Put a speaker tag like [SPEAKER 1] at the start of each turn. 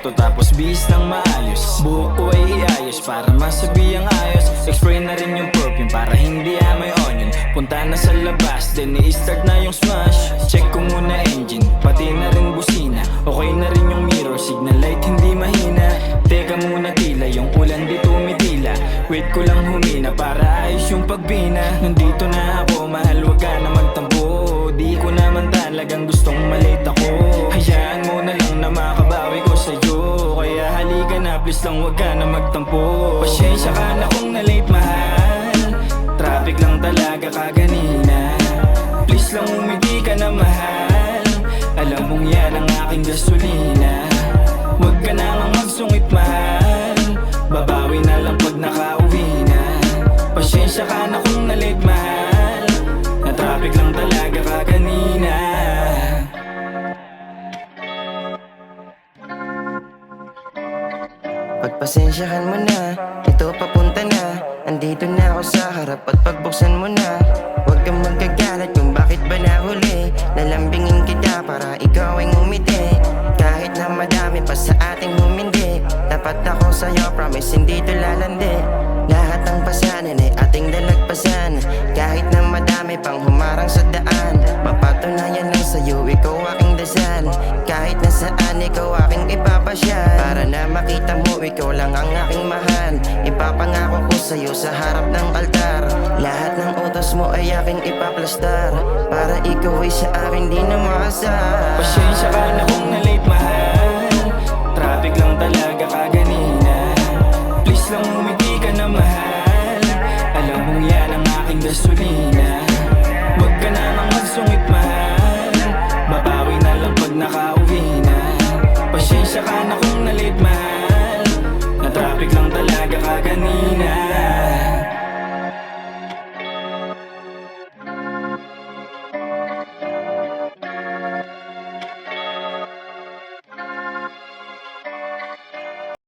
[SPEAKER 1] auto tapos bihis ng maayos. Buhok ko ay iayos para masabi ang ayos. Spray na rin yung perfume para hindi amoy onion. Punta na sa labas, then i-start na yung smash. Check ko muna engine, pati na rin busina. Okay na rin yung mirror, signal light hindi mahina. Teka muna tila, yung ulan di tumitila. Wait ko lang humina para ayos yung pagbina. Nandito na ako, mahal wag ka na magtampo. Di ko naman talagang gustong malate ako. Hayaan mo na lang na makabawi ko sa'yo. Kaya halika na, please lang wag ka na magtampo. Pasensya ka na kung na-late mahal. Traffic lang talaga kaganina. Please lang umiti ka na mahal. Alam mong yan ang aking gasolina. Wag ka na nga magsungit mahal. Babawi na lang pag nakauwi na. Pasensya ka na kung na-late mahal. Na traffic lang talaga kaganina.
[SPEAKER 2] Pagpasensyahan mo na, ito papunta na. Andito na ako sa harap at pagbuksan mo na. Huwag kang magkagalit kung bakit ba nahuli. Lalambingin kita para ikaw ay ngumiti. Kahit na madami pa sa ating humindi, tapat ako sa'yo, promise hindi to lalandi. Lahat ng pasanin ay ating dalagpasan. Kahit na madami pang humarang sa daan, mapatunayan lang sa'yo, ikaw aking dasal. Kahit na saan, ikaw aking ipapasyan. Para na makita mo, ikaw lang ang aking mahal. Ipapangako ko sa'yo sa harap ng altar. Lahat ng utos mo ay aking ipaplastar. Para ikaw ay sa akin di na makasal.
[SPEAKER 1] Pasensya ka na kung na-late mahal. Traffic lang talaga kaganina. Please lang umiti ka na mahal. Alam mong yan ang aking gasolina. Wag ka na magsungit mahal.